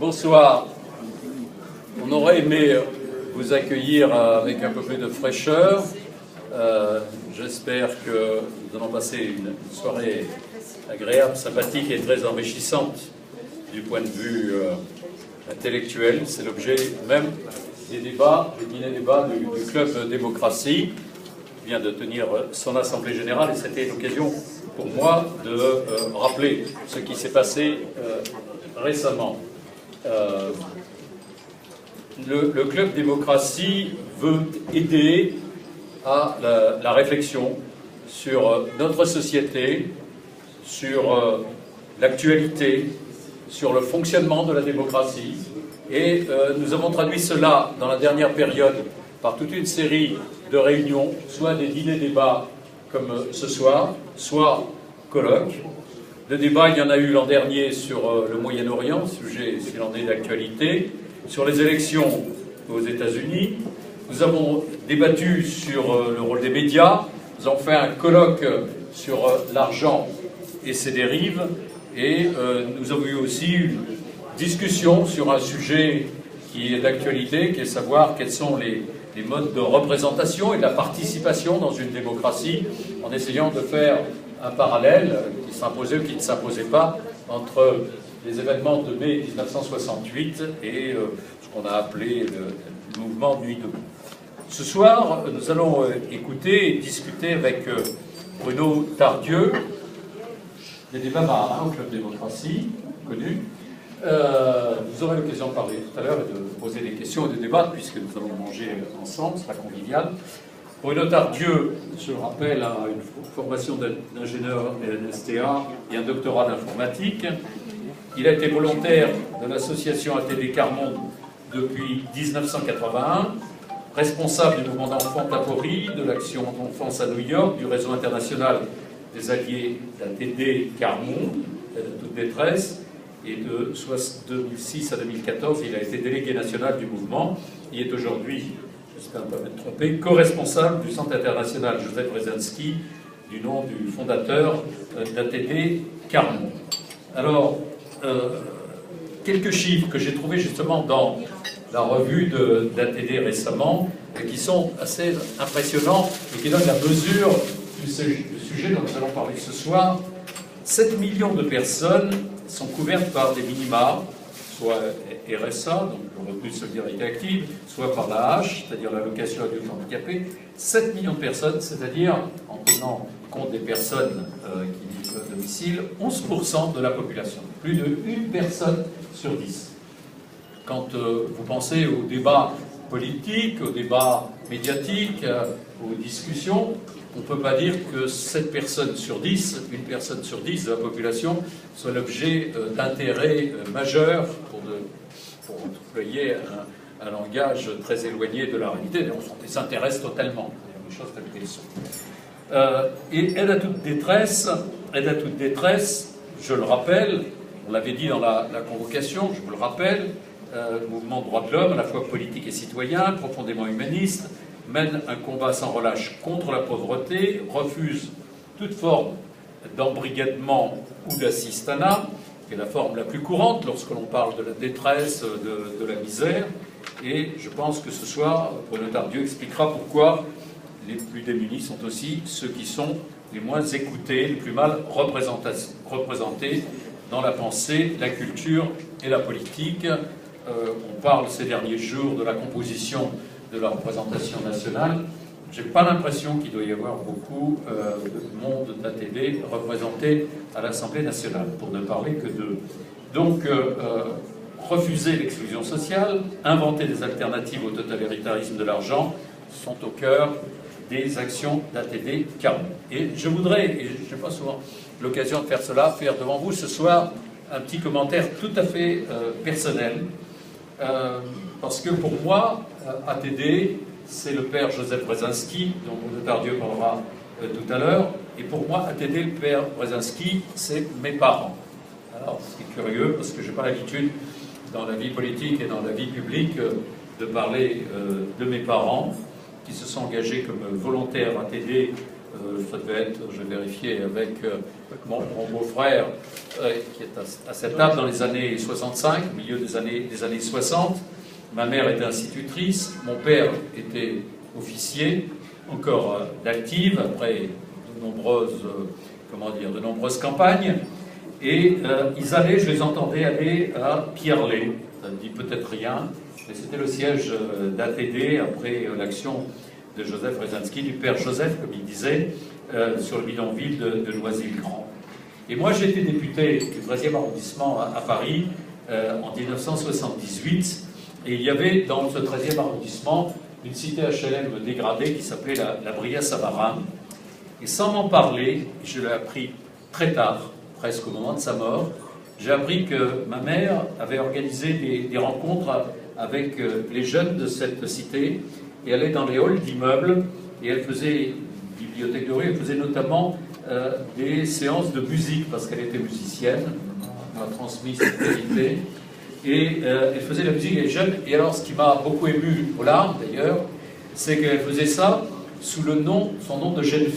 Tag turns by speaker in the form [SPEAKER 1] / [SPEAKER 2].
[SPEAKER 1] Bonsoir. On aurait aimé vous accueillir avec un peu plus de fraîcheur. J'espère que nous allons passer une soirée agréable, sympathique et très enrichissante du point de vue intellectuel. C'est l'objet même des débats, des dîners-débats du Club Démocratie, qui vient de tenir son assemblée générale. Et c'était l'occasion pour moi de rappeler ce qui s'est passé récemment. Le Club Démocratie veut aider à la réflexion sur notre société, sur l'actualité, sur le fonctionnement de la démocratie. Et nous avons traduit cela dans la dernière période par toute une série de réunions, soit des dîners-débats comme ce soir, soit colloques. De débats, il y en a eu l'an dernier sur le Moyen-Orient, sujet s'il en est d'actualité, sur les élections aux États-Unis. Nous avons débattu sur le rôle des médias. Nous avons fait un colloque sur l'argent et ses dérives. Et nous avons eu aussi une discussion sur un sujet qui est d'actualité, qui est savoir quels sont les modes de représentation et de la participation dans une démocratie, en essayant de faire un parallèle qui s'imposait ou qui ne s'imposait pas entre les événements de mai 1968 et ce qu'on a appelé le mouvement Nuit debout. Ce soir, nous allons écouter et discuter avec Bruno Tardieu, des débats marins au Club Démocratie, connu. Vous aurez l'occasion de parler tout à l'heure et de poser des questions et de débattre, puisque nous allons manger ensemble, ce sera convivial. Bruno Tardieu, je le rappelle, a une formation d'ingénieur NSTA et un doctorat d'informatique. Il a été volontaire de l'association ATD Quart-Monde depuis 1981, responsable du mouvement d'enfants Tapori, de l'action d'enfance à New York, du réseau international des alliés d'ATD Quart-Monde, de toute détresse, et de 2006 à 2014, il a été délégué national du mouvement. Il est aujourd'hui, j'espère ne pas m'être trompé, co-responsable du Centre international Joseph Brzezinski, du nom du fondateur d'ATD Quart-Monde. Alors, quelques chiffres que j'ai trouvés justement dans la revue d'ATD récemment, et qui sont assez impressionnants et qui donnent la mesure du sujet dont nous allons parler ce soir. 7 millions de personnes sont couvertes par des minima, soit RSA, donc le revenu de solidarité active, soit par la H, c'est-à-dire l'allocation adulte handicapé. 7 millions de personnes, c'est-à-dire, en tenant compte des personnes qui vivent à domicile, 11% de la population. Plus de 1 personne sur 10. Quand vous pensez au débat politique, au débat médiatique, aux discussions, on ne peut pas dire que 7 personnes sur 10, 1 personne sur 10 de la population, soit l'objet d'intérêt majeur pour employer un langage très éloigné de la réalité. On s'intéresse totalement, les choses telles qu'elles sont. Et aide à toute détresse, je le rappelle, on l'avait dit dans la convocation, je vous le rappelle, le mouvement droits de l'homme, à la fois politique et citoyen, profondément humaniste, mène un combat sans relâche contre la pauvreté, refuse toute forme d'embrigadement ou d'assistanat, qui est la forme la plus courante lorsque l'on parle de la détresse, de la misère. Et je pense que ce soir, Bruno Tardieu expliquera pourquoi les plus démunis sont aussi ceux qui sont les moins écoutés, les plus mal représentés dans la pensée, la culture et la politique. On parle ces derniers jours de la composition de la représentation nationale. Je n'ai pas l'impression qu'il doit y avoir beaucoup de monde d'ATD représenté à l'Assemblée nationale, pour ne parler que d'eux. Donc, refuser l'exclusion sociale, inventer des alternatives au totalitarisme de l'argent, sont au cœur des actions d'ATD Quart-Monde. Et je voudrais, et je n'ai pas souvent l'occasion de faire cela, faire devant vous ce soir un petit commentaire tout à fait personnel, parce que pour moi, ATD, c'est le père Joseph Brzezinski, dont Bruno Tardieu parlera tout à l'heure, et pour moi, ATD, le père Brzezinski, c'est mes parents. Alors, c'est curieux, parce que je n'ai pas l'habitude, dans la vie politique et dans la vie publique, de parler de mes parents, qui se sont engagés comme volontaires ATD Ça devait être, je vais vérifier avec mon beau-frère, qui est à cette table dans les années 65, au milieu des années 60. Ma mère était institutrice, mon père était officier, encore d'active, après de nombreuses campagnes. Et ils allaient, je les entendais aller à Pierrelet. Ça ne dit peut-être rien, mais c'était le siège d'ATD après l'action de Joseph Rezanski, du père Joseph, comme il disait, sur le bidonville de Noisy-le-Grand. Et moi, j'ai été député du 13e arrondissement à Paris en 1978, et il y avait dans ce 13e arrondissement une cité HLM dégradée qui s'appelait la Bria-Savarin. Et sans m'en parler, je l'ai appris très tard, presque au moment de sa mort, j'ai appris que ma mère avait organisé des rencontres avec les jeunes de cette cité, et elle est dans les halls d'immeubles, et elle faisait, bibliothèque de rue, elle faisait notamment des séances de musique, parce qu'elle était musicienne, on m'a transmis cette qualité, et elle faisait la musique avec les jeunes. Et alors, ce qui m'a beaucoup ému aux larmes, d'ailleurs, c'est qu'elle faisait ça sous son nom de jeune fille.